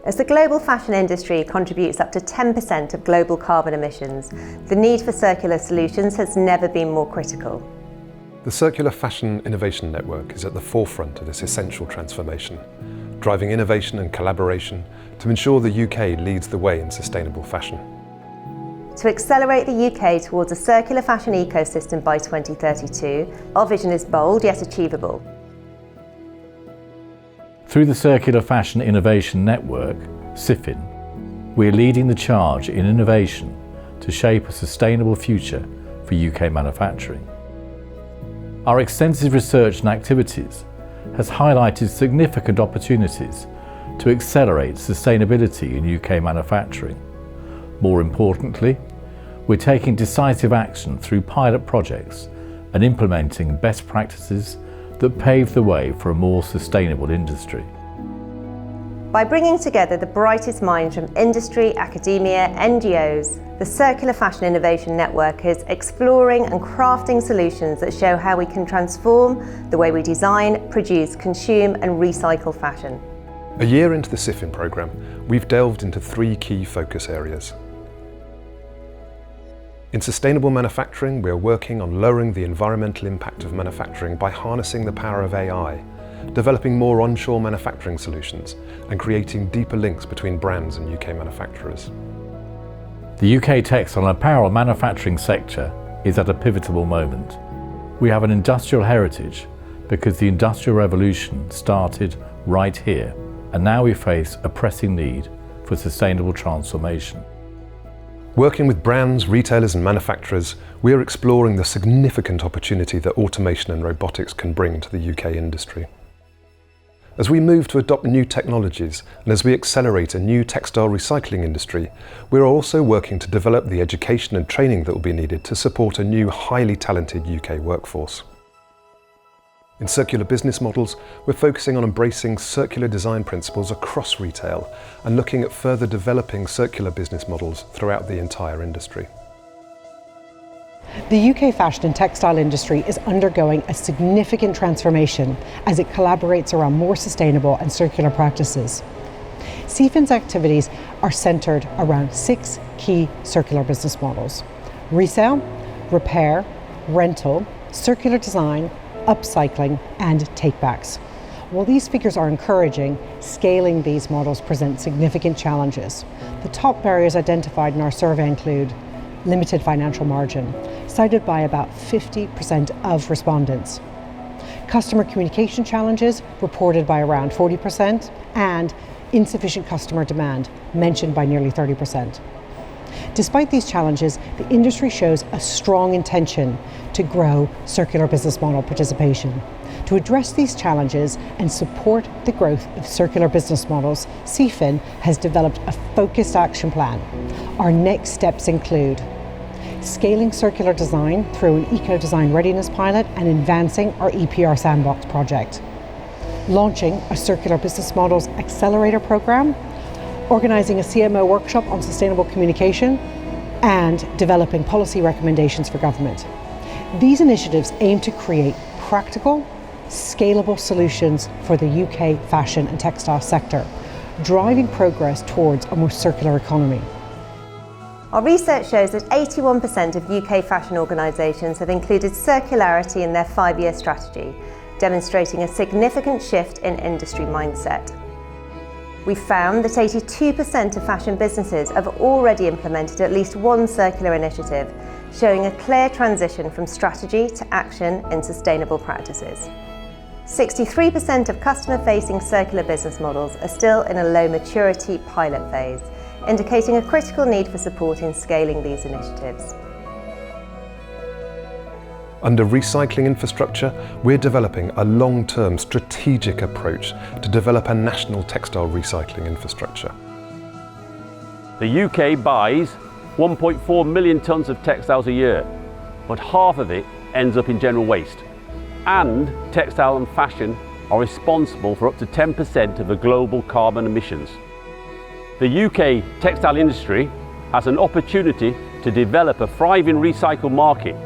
As the global fashion industry contributes up to 10% of global carbon emissions, the need for circular solutions has never been more critical. The Circular Fashion Innovation Network is at the forefront of this essential transformation, driving innovation and collaboration to ensure the UK leads the way in sustainable fashion. To accelerate the UK towards a circular fashion ecosystem by 2032, our vision is bold yet achievable. Through the Circular Fashion Innovation Network, CFIN, we are leading the charge in innovation to shape a sustainable future for UK manufacturing. Our extensive research and activities has highlighted significant opportunities to accelerate sustainability in UK manufacturing. More importantly, we're taking decisive action through pilot projects and implementing best practices that pave the way for a more sustainable industry. By bringing together the brightest minds from industry, academia, NGOs, the Circular Fashion Innovation Network is exploring and crafting solutions that show how we can transform the way we design, produce, consume and recycle fashion. A year into the CFIN programme, we've delved into 3 key focus areas. In sustainable manufacturing, we are working on lowering the environmental impact of manufacturing by harnessing the power of AI, developing more onshore manufacturing solutions, and creating deeper links between brands and UK manufacturers. The UK textile and apparel manufacturing sector is at a pivotal moment. We have an industrial heritage because the Industrial Revolution started right here, and now we face a pressing need for sustainable transformation. Working with brands, retailers and manufacturers, we are exploring the significant opportunity that automation and robotics can bring to the UK industry. As we move to adopt new technologies and as we accelerate a new textile recycling industry, we are also working to develop the education and training that will be needed to support a new highly talented UK workforce. In circular business models, we're focusing on embracing circular design principles across retail and looking at further developing circular business models throughout the entire industry. The UK fashion and textile industry is undergoing a significant transformation as it collaborates around more sustainable and circular practices. CFIN's activities are centred around 6 key circular business models: resale, repair, rental, circular design, upcycling and takebacks. While these figures are encouraging, scaling these models presents significant challenges. The top barriers identified in our survey include limited financial margin, cited by about 50% of respondents, customer communication challenges, reported by around 40%, and insufficient customer demand, mentioned by nearly 30%. Despite these challenges, the industry shows a strong intention to grow circular business model participation. To address these challenges and support the growth of circular business models, CFIN has developed a focused action plan. Our next steps include scaling circular design through an eco-design readiness pilot and advancing our EPR sandbox project, launching a circular business models accelerator program, organising a CMO workshop on sustainable communication, and developing policy recommendations for government. These initiatives aim to create practical, scalable solutions for the UK fashion and textile sector, driving progress towards a more circular economy. Our research shows that 81% of UK fashion organisations have included circularity in their 5-year strategy, demonstrating a significant shift in industry mindset. We found that 82% of fashion businesses have already implemented at least one circular initiative, showing a clear transition from strategy to action in sustainable practices. 63% of customer-facing circular business models are still in a low maturity pilot phase, indicating a critical need for support in scaling these initiatives. Under recycling infrastructure, we're developing a long-term strategic approach to develop a national textile recycling infrastructure. The UK buys 1.4 million tonnes of textiles a year, but half of it ends up in general waste. And textile and fashion are responsible for up to 10% of the global carbon emissions. The UK textile industry has an opportunity to develop a thriving recycle market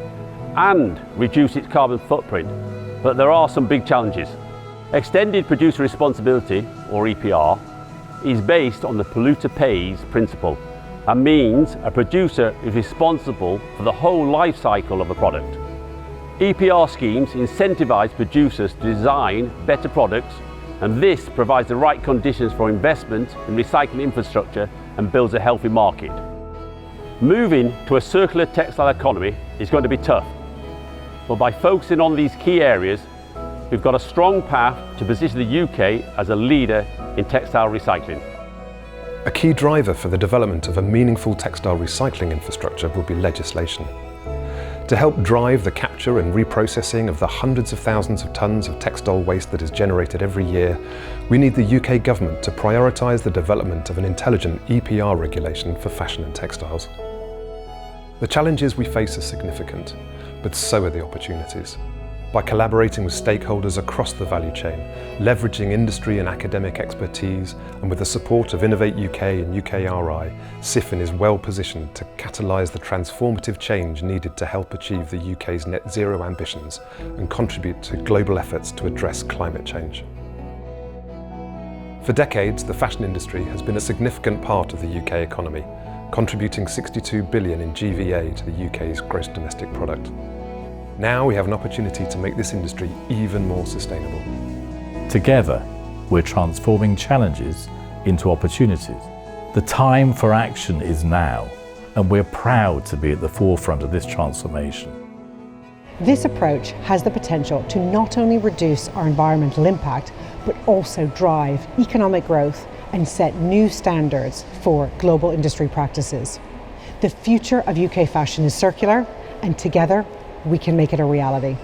and reduce its carbon footprint, but there are some big challenges. Extended producer responsibility, or EPR, is based on the polluter pays principle and means a producer is responsible for the whole life cycle of a product. EPR schemes incentivise producers to design better products, and this provides the right conditions for investment in recycling infrastructure and builds a healthy market. Moving to a circular textile economy is going to be tough, but by focusing on these key areas, we've got a strong path to position the UK as a leader in textile recycling. A key driver for the development of a meaningful textile recycling infrastructure will be legislation. To help drive the capture and reprocessing of the hundreds of thousands of tonnes of textile waste that is generated every year, we need the UK government to prioritise the development of an intelligent EPR regulation for fashion and textiles. The challenges we face are significant, but so are the opportunities. By collaborating with stakeholders across the value chain, leveraging industry and academic expertise, and with the support of Innovate UK and UKRI, CFIN is well positioned to catalyse the transformative change needed to help achieve the UK's net zero ambitions and contribute to global efforts to address climate change. For decades, the fashion industry has been a significant part of the UK economy, contributing 62 billion in GVA to the UK's gross domestic product. Now we have an opportunity to make this industry even more sustainable. Together, we're transforming challenges into opportunities. The time for action is now, and we're proud to be at the forefront of this transformation. This approach has the potential to not only reduce our environmental impact, but also drive economic growth and set new standards for global industry practices. The future of UK fashion is circular, and together we can make it a reality.